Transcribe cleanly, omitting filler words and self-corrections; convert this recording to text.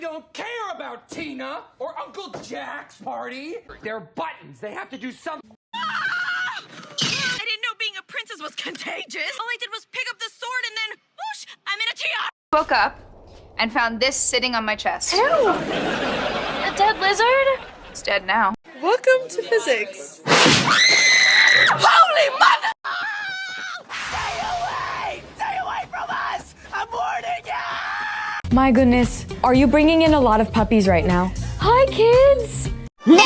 Don't care about Tina or Uncle Jack's party. They're buttons. They have to do something. I didn't know being a princess was contagious. All I did was pick up the sword and then, whoosh, I'm in a tiara. Woke up and found this sitting on my chest. Ew! A dead lizard? It's dead now. Welcome to physics. Holy mother! Stay away! Stay away from us! I'm warning you! My goodness, are you bringing in a lot of puppies right now? Hi, kids! No!